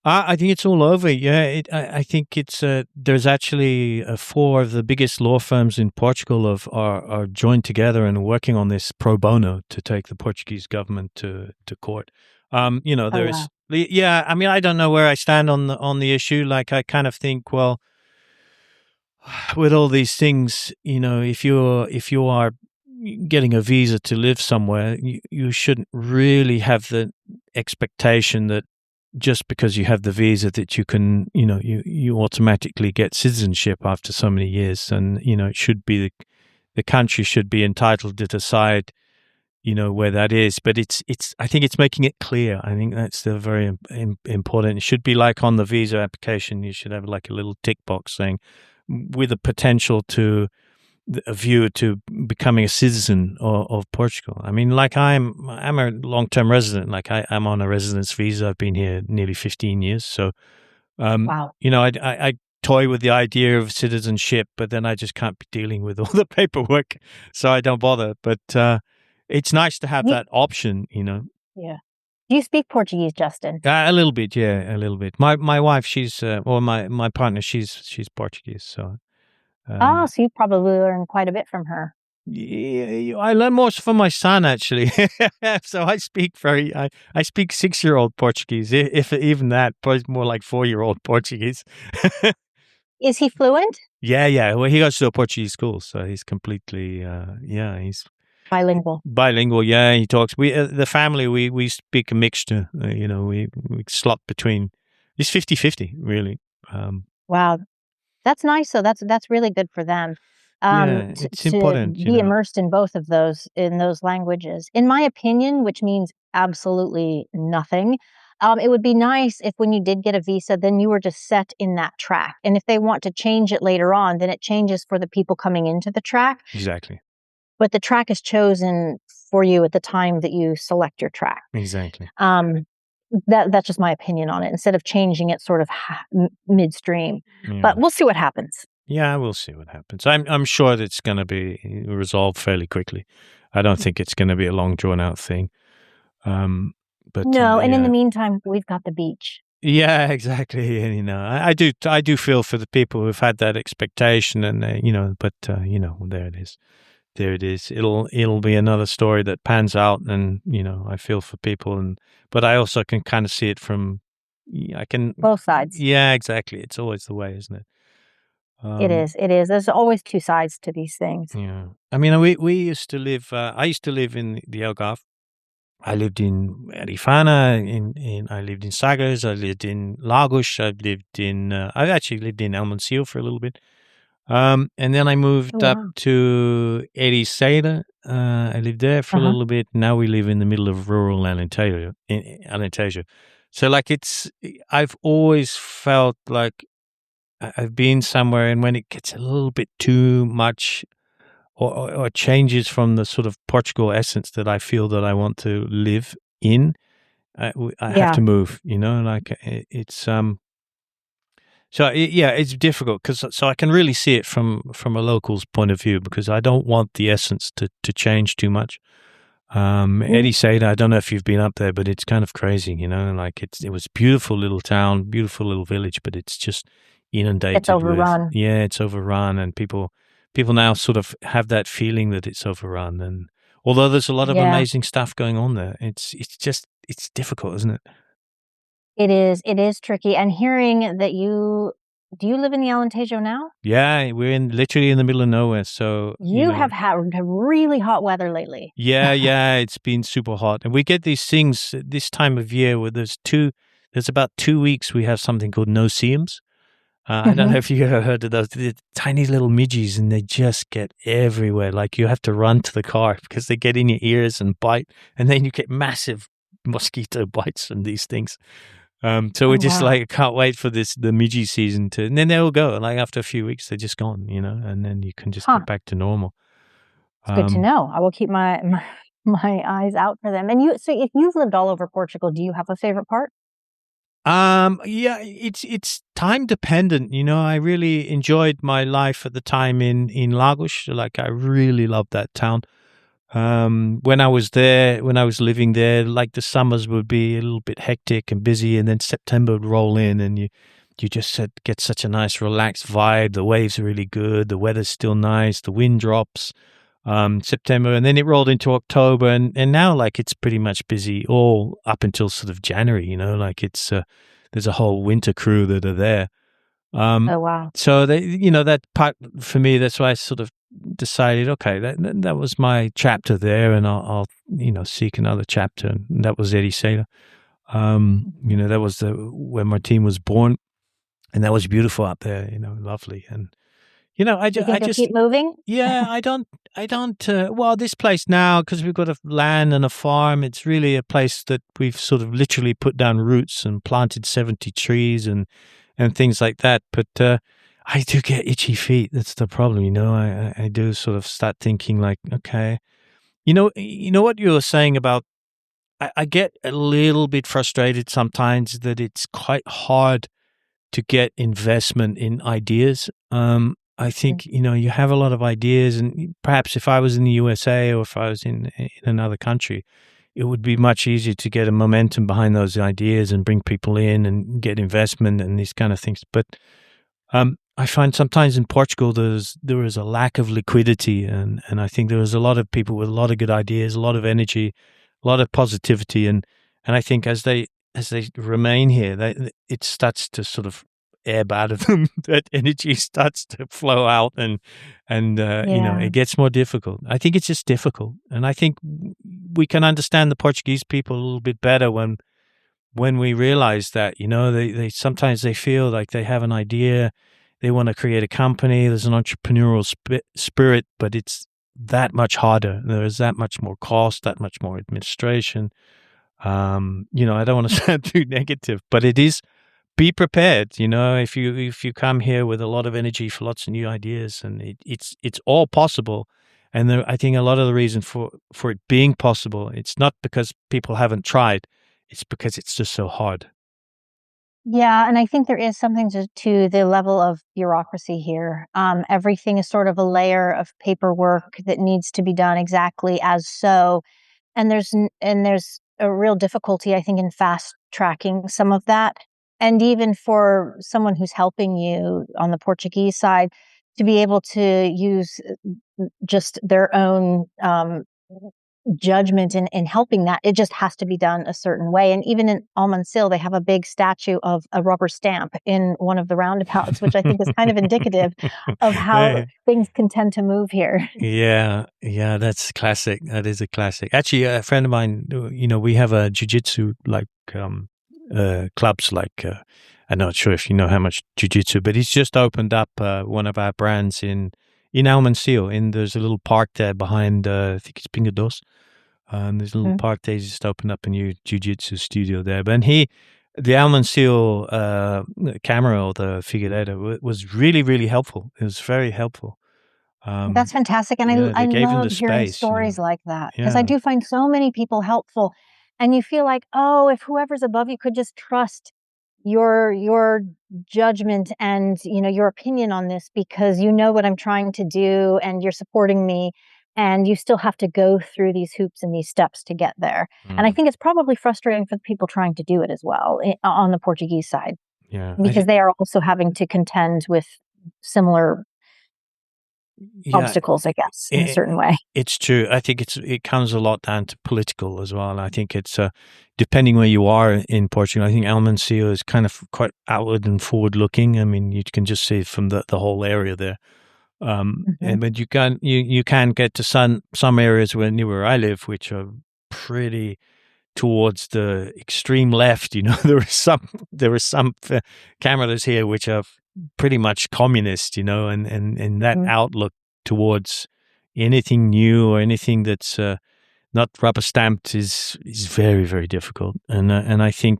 I think it's all over. Yeah, I think it's there's actually 4 of the biggest law firms in Portugal are joined together and working on this pro bono to take the Portuguese government to court. Oh, There's wow. yeah. I mean, I don't know where I stand on the issue. Like, I kind of think, well, with all these things, if you are getting a visa to live somewhere, you shouldn't really have the expectation that just because you have the visa that you can, you automatically get citizenship after so many years. And, it should be the country should be entitled to decide, where that is. But I think it's making it clear. I think that's the very important. It should be like on the visa application, you should have like a little tick box saying with a potential to a view to becoming a citizen of Portugal. I mean, like I'm a long-term resident. Like I'm on a residence visa. I've been here nearly 15 years. So, Wow. I toy with the idea of citizenship, but then I just can't be dealing with all the paperwork, so I don't bother. But it's nice to have You, that option. yeah. Do you speak Portuguese, Justin? A little bit, yeah, a little bit. My wife, she's or my partner, she's Portuguese, so. Ah, Um, so you probably learned quite a bit from her. Yeah, I learn most from my son actually. So I speak 6-year-old Portuguese, if even that, but more like 4-year-old Portuguese. Is he fluent? Yeah. Well, he goes to a Portuguese school, so he's completely he's Bilingual. bilingual. Yeah, he talks. The family we speak a mixture. We slot between. It's 50-50, really. Um, Wow. That's nice. So that's really good for them. yeah, To it's to important. be immersed in both of those in those languages. In my opinion, which means absolutely nothing. It would be nice if when you did get a visa, then you were just set in that track. And if they want to change it later on, then it changes for the people coming into the track. Exactly. But the track is chosen for you at the time that you select your track. Exactly. That's just my opinion on it. Instead of changing it sort of midstream, Yeah. but we'll see what happens. Yeah, we'll see what happens. I'm sure that it's going to be resolved fairly quickly. I don't think it's going to be a long drawn out thing. But No, and in the yeah, meantime, we've got the beach. yeah, exactly. And, I do feel for the people who've had that expectation, and but there it is. There it is. It'll be another story that pans out, and I feel for people, but I also can kind of see it from, I can. Both sides. Yeah, exactly. It's always the way, isn't it? It is. It is. There's always two sides to these things. Yeah. I mean, we used to live, I used to live in the Algarve. I lived in Arifana, I lived in Sagres, I lived in Lagos, I actually lived in Almonsil for a little bit. And then I Oh, moved up wow. to Ericeira. I lived there for a Uh-huh. little bit. Now we live in the middle of rural Alentejo. So like I've always felt like I've been somewhere, and when it gets a little bit too much, or changes from the sort of Portugal essence that I feel that I want to live in, I have Yeah. to move. Like it's So yeah, it's difficult because so I can really see it from a local's point of view, because I don't want the essence to change too much. Mm. Eddie Seda, I don't know if you've been up there, but it's kind of crazy, like it was a beautiful little town, beautiful little village, but it's just It's inundated with, overrun. yeah, it's overrun, and people now sort of have that feeling that it's overrun. And although there's a lot of Yeah, amazing stuff going on there, it's difficult, isn't it? it is tricky, and hearing that do you live in the Alentejo now? Yeah, we're literally in the middle of nowhere, so You have had really hot weather lately. yeah, yeah, it's been super hot. And we get these things this time of year where there's about 2 weeks we have something called no-see-ums. I don't know Mhm. if you ever heard of those. They're tiny little midges, and they just get everywhere. Like you have to run to the car because they get in your ears and bite, and then you get massive mosquito bites from these things. So we're Oh, just wow. like, can't wait for the midgie season and then they'll go. Like after a few weeks, they're just gone, and then you can just Huh. get back to normal. It's good to Um, know. I will keep my eyes out for them. And so if you've lived all over Portugal, do you have a favorite part? yeah, it's time dependent. I really enjoyed my life at the time in Lagos. Like I really loved that town. When I was there, when I was living there, like the summers would be a little bit hectic and busy, and then September would roll in, and you just get such a nice relaxed vibe. The waves are really good. The weather's still nice. The wind drops. September, and then it rolled into October, and now like it's pretty much busy all up until sort of January. Like it's there's a whole winter crew that are there. Um, Oh, wow. so that part for me, that's why I sort of decided, okay, that was my chapter there, and I'll seek another chapter, and that was Eddie Saylor. That was when my team was born, and that was beautiful up there. Lovely, and You I think you'll just keep moving? yeah, I don't, well, this place now, because we've got a land and a farm, it's really a place that we've sort of literally put down roots and planted 70 trees and things like that. But, I do get itchy feet. That's the problem. I do sort of start thinking like, okay, you know what you were saying about, I get a little bit frustrated sometimes that it's quite hard to get investment in ideas. I Mm. think you have a lot of ideas, and perhaps if I was in the USA or if I was in another country, it would be much easier to get a momentum behind those ideas and bring people in and get investment and these kind of things. But I find sometimes in Portugal there is a lack of liquidity, and I think there is a lot of people with a lot of good ideas, a lot of energy, a lot of positivity, and I think as they remain here, it starts to sort of ebb out of them. That energy starts to flow out, and Yeah. it gets more difficult. I think it's just difficult, and I think we can understand the Portuguese people a little bit better when we realize that, they sometimes they feel like they have an idea, they want to create a company, there's an entrepreneurial spirit, but it's that much harder. There is that much more cost, that much more administration. I don't want to sound too negative, but it is, be prepared. If you come here with a lot of energy for lots of new ideas, and it's all possible. And I think a lot of the reason for it being possible, it's not because people haven't tried, it's because it's just so hard. Yeah, and I think there is something to the level of bureaucracy here. Everything is sort of a layer of paperwork that needs to be done exactly as so, and there's a real difficulty, I think, in fast tracking some of that, and even for someone who's helping you on the Portuguese side to be able to use just their own judgment in helping that. It just has to be done a certain way. And even in Almansil, they have a big statue of a rubber stamp in one of the roundabouts, which I think is kind of indicative of how things can tend to move here. Yeah, yeah, that's classic. That is a classic. Actually, a friend of mine, we have a jujitsu like clubs. Like I'm not sure if you know how much jujitsu, but he's just opened up one of our brands in Almancil. There's a little park there behind. I think it's Pingados. There's a little Mm. park there. He's just opened up a new jujitsu studio there. But he, the almond seal camera or the figureta was really, really helpful. It was very helpful. That's fantastic, and Yeah, I they gave him love the hearing space, stories like that because I Yeah. do find so many people helpful, and you feel like, "Oh, if whoever's above you could just trust your judgment and, your opinion on this because you know what I'm trying to do and you're supporting me, and you still have to go through these hoops and these steps to get there." And I Mm, think it's probably frustrating for the people trying to do it as well, on the Portuguese side, yeah. because they are also having to contend with similar Yeah, obstacles, I guess, in a I certain way. it's true. I think it comes a lot down to political as well. I think it's depending where you are in Portugal. I think Almancia is kind of quite outward and forward looking. I mean, you can just see it from the whole area there. Mhm. And but you can get to some areas near where I live, which are pretty towards the extreme left. There are some cameras here which are pretty much communist. And that Mm. outlook towards anything new or anything that's not rubber stamped is very, very difficult. And I think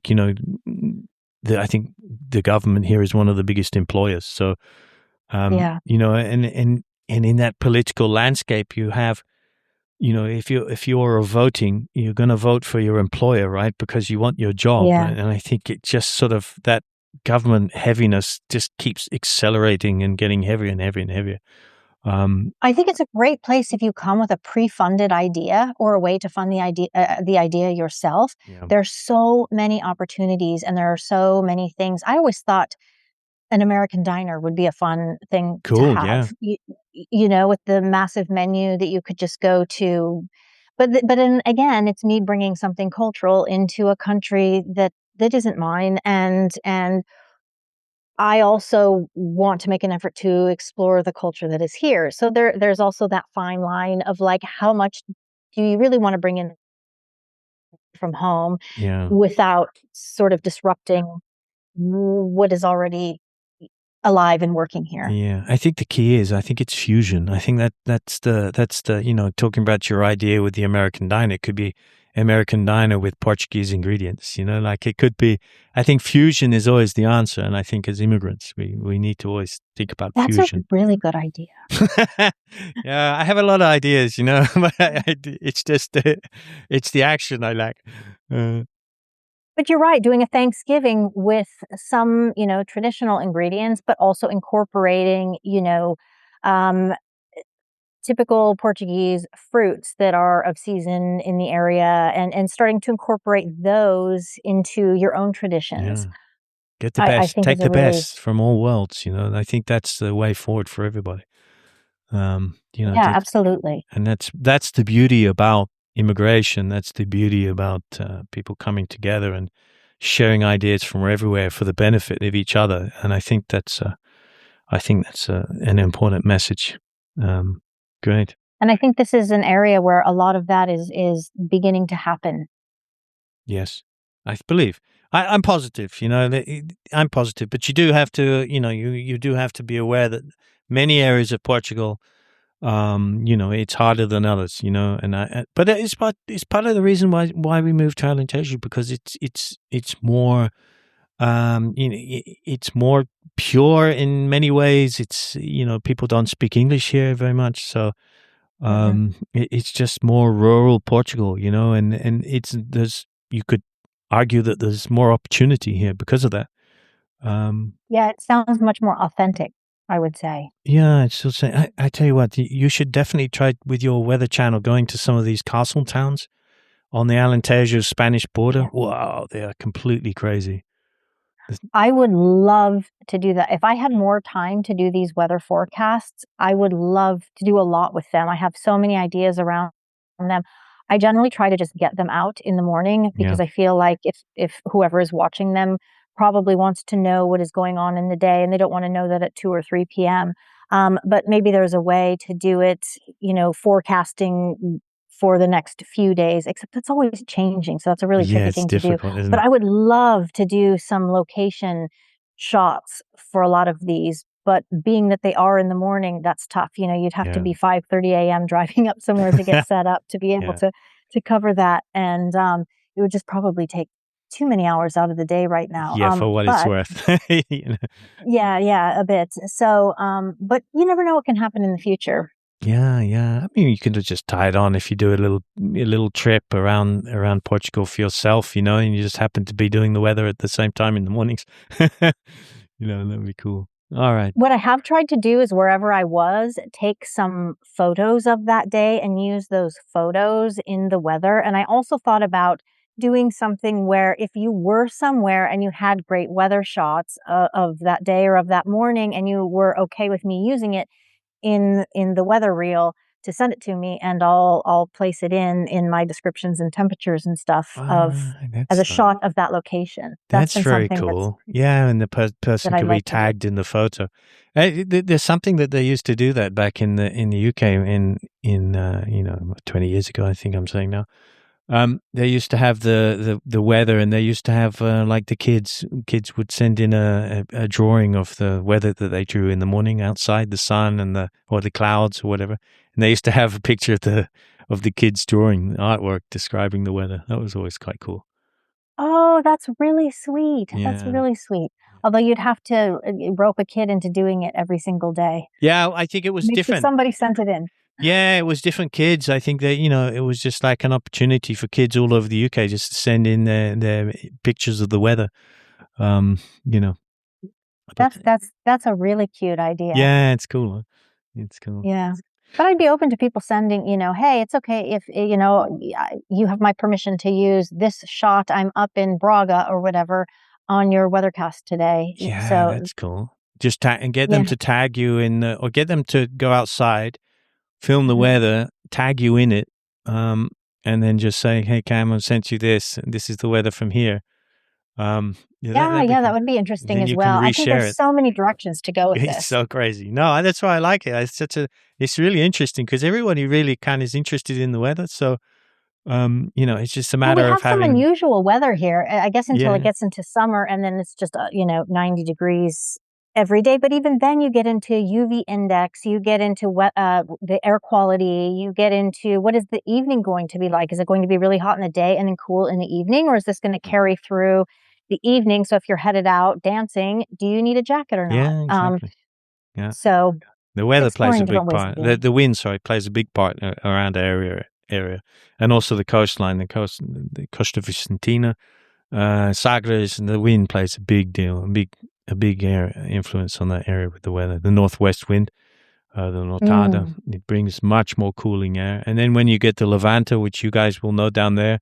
I think the government here is one of the biggest employers. So Yeah, and in that political landscape, you have if you're voting, you're going to vote for your employer, right? Because you want your job. yeah. And I think it just sort of that government heaviness just keeps accelerating and getting heavier and heavier and heavier. I think it's a great place if you come with a pre-funded idea or a way to fund the idea yourself. Yeah. There's so many opportunities and there are so many things. I always thought an American diner would be a fun thing to Cool. Yeah. have, with the massive menu that you could just go to. But then again, it's me bringing something cultural into a country that isn't mine, and I also want to make an effort to explore the culture that is here. So there's also that fine line of like, how much do you really want to bring in from home Yeah. without sort of disrupting what is already alive and working here? Yeah, I think the key is, I think it's fusion. I think that's the talking about your idea with the American diner. It could be American diner with Portuguese ingredients. Like it could be. I think fusion is always the answer, and I think as immigrants, we need to always think about That's a fusion. really good idea. Yeah, I have a lot of ideas, but it's just it's the action I lack. Uh, But you're right, doing a Thanksgiving with some, traditional ingredients, but also incorporating, um, typical Portuguese fruits that are of season in the area and starting to incorporate those into your own traditions. yeah. Get the I best. think Take is a the really best from all worlds. And I think that's the way forward for everybody. yeah, absolutely. And that's the beauty about immigration. That's the beauty about people coming together and sharing ideas from everywhere for the benefit of each other. And I think that's an important message. Great. And I think this is an area where a lot of that is beginning to happen. Yes, I believe. I'm positive. I'm positive, but you do have to. You do have to be aware that many areas of Portugal, it's harder than others. But it's part of the reason why we moved to Alentejo, because it's more it's more pure in many ways. It's people don't speak English here very much, so Mhm. it's just more rural Portugal, and there's you could argue that there's more opportunity here because of that. Um, Yeah, it sounds much more authentic, I would say. yeah, it's still saying. I tell you what, you should definitely try with your weather channel going to some of these castle towns on the Alentejo Spanish border. Yeah. Wow, they are completely crazy. There's- I would love to do that. If I had more time to do these weather forecasts, I would love to do a lot with them. I have so many ideas around them. I generally try to just get them out in the morning Yeah, because I feel like if whoever is watching them probably wants to know what is going on in the day and they don't want to know that at 2 or 3 p.m. But maybe there's a way to do it, forecasting for the next few days, except it's always changing. So that's a really yeah, tricky it's thing to do. difficult, isn't But it? I would love to do some location shots for a lot of these. But being that they are in the morning, that's tough. You'd have to Yeah, be 5:30 a.m. driving up somewhere to get set up to be able yeah, to cover that, and it would just probably take too many hours out of the day right now. Yeah, for what it's But worth. yeah, a bit. So, but you never know what can happen in the future. Yeah. I mean, you can just tie it on if you do a little trip around Portugal for yourself, and you just happen to be doing the weather at the same time in the mornings. That'd be cool. All right. What I have tried to do is wherever I was, take some photos of that day and use those photos in the weather. And I also thought about doing something where if you were somewhere and you had great weather shots of that day or of that morning and you were okay with me using it in the weather reel, to send it to me, and I'll place it in my descriptions and temperatures and stuff as a shot of that location. That's been very something cool. Yeah, and the person that I could be like to do. tagged in the photo. There's something that they used to do that back in the UK in 20 years ago. I think I'm saying now. They used to have the weather, and they used to have like the kids would send in a drawing of the weather that they drew in the morning outside, the sun or the clouds or whatever. And they used to have a picture of the kids drawing artwork describing the weather. That was always quite cool. Oh, that's really sweet. That's Yeah. really sweet. Although you'd have to rope a kid into doing it every single day. Yeah, I think it was Make sure different. somebody sent it in. Yeah, it was different kids. I think that, it was just like an opportunity for kids all over the UK just to send in their pictures of the weather. That's a really cute idea. Yeah, it's cool. Huh? It's cool. Yeah. But I'd be open to people sending, hey, it's okay if, you have my permission to use this shot. I'm up in Braga or whatever on your weathercast today. Yeah, So that's cool. Just and get them to tag you in, or get them to go outside, film the weather, tag you in it, and then just say, "Hey, Cam, I sent you this. And this is the weather from here." that would be interesting as well. I think there's so many directions to go with this. It's so crazy. No, that's why I like it. It's really interesting because everybody really kind of is interested in the weather. So, it's just a matter of having some unusual weather here, I guess, until it gets into summer, and then it's just 90 degrees every day. But even then, you get into UV index, you get into the air quality, you get into what is the evening going to be like? Is it going to be really hot in the day and then cool in the evening, or is this going to carry through the evening? So if you're headed out dancing, do you need a jacket or not? Yeah, exactly. So the weather plays a big part. The wind, plays a big part around the area, and also the coastline, the Costa Vicentina, Sagres, and the wind plays a big deal, a big influence on that area with the weather. The northwest wind, the Nortada, it brings much more cooling air. And then when you get the Levante, which you guys will know down there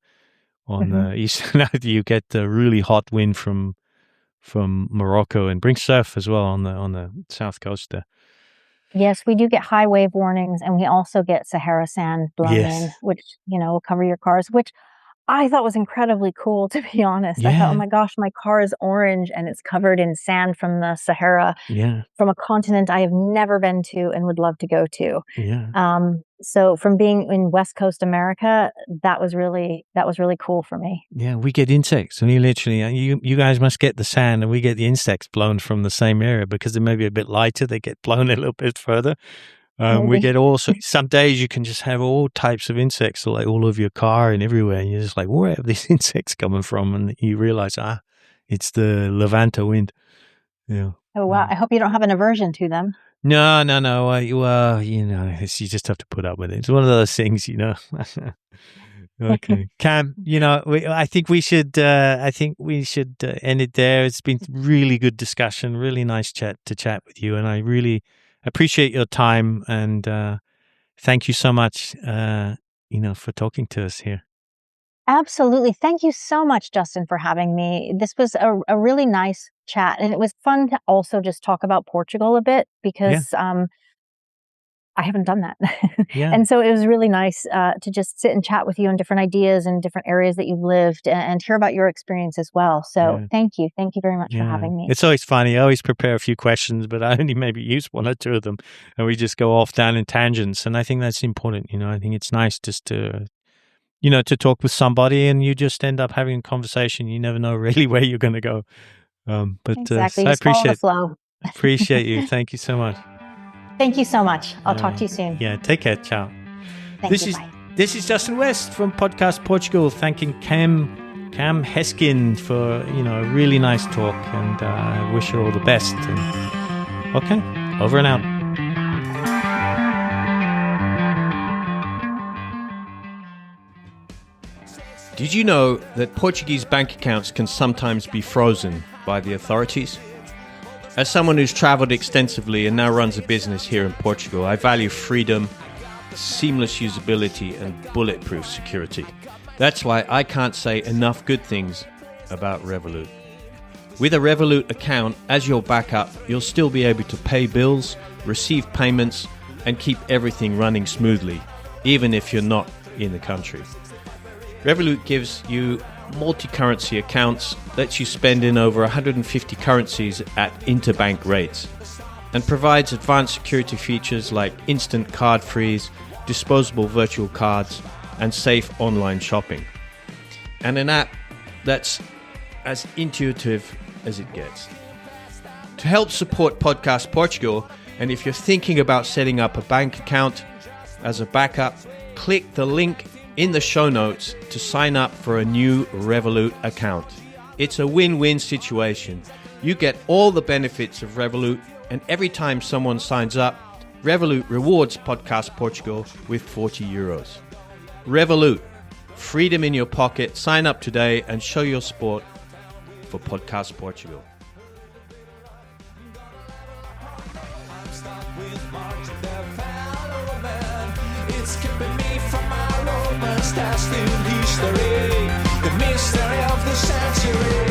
on the eastern, you get the really hot wind from Morocco, and brings surf as well on the south coast there. Yes, we do get high wave warnings, and we also get Sahara sand blown in, which, will cover your cars, which I thought was incredibly cool, to be honest. Yeah. I thought, oh my gosh, my car is orange and it's covered in sand from the Sahara, from a continent I have never been to and would love to go to. Yeah. So from being in West Coast America, that was really cool for me. Yeah, we get insects. I mean, literally, you guys must get the sand, and we get the insects blown from the same area because they may be a bit lighter. They get blown a little bit further. We get some days you can just have all types of insects like all over your car and everywhere. And you're just like, where have these insects coming from? And you realize, it's the Levante wind. Yeah. Oh, wow. I hope you don't have an aversion to them. No. You just have to put up with it. It's one of those things, Okay. Cam, I think we should end it there. It's been really good discussion, really nice chat with you. And I really appreciate your time, and thank you so much, for talking to us here. Absolutely. Thank you so much, Justin, for having me. This was a really nice chat, and it was fun to also just talk about Portugal a bit because I haven't done that. And so it was really nice to just sit and chat with you on different ideas and different areas that you've lived and hear about your experience as well. So thank you. Thank you very much for having me. It's always funny. I always prepare a few questions, but I only maybe use one or two of them, and we just go off down in tangents. And I think that's important. I think it's nice just to, to talk with somebody, and you just end up having a conversation. You never know really where you're going to go. But exactly. I appreciate flow. Appreciate you. Thank you so much. Thank you so much. I'll talk to you soon. Yeah, take care. Ciao. Thank you. Bye. This is Justin West from Podcast Portugal, thanking Kam Kam Heskin for, a really nice talk, and I wish her all the best. And, okay, over and out. Did you know that Portuguese bank accounts can sometimes be frozen by the authorities? As someone who's traveled extensively and now runs a business here in Portugal, I value freedom, seamless usability, and bulletproof security. That's why I can't say enough good things about Revolut. With a Revolut account as your backup, you'll still be able to pay bills, receive payments, and keep everything running smoothly, even if you're not in the country. Revolut gives you multi-currency accounts, lets you spend in over 150 currencies at interbank rates, and provides advanced security features like instant card freeze, disposable virtual cards, and safe online shopping. And an app that's as intuitive as it gets. To help support Podcast Portugal, and if you're thinking about setting up a bank account as a backup, click the link in the show notes to sign up for a new Revolut account. It's a win-win situation. You get all the benefits of Revolut, and every time someone signs up, Revolut rewards Podcast Portugal with 40 euros. Revolut, freedom in your pocket. Sign up today and show your support for Podcast Portugal. It's keeping me from my romance, that's still history, the mystery of the century.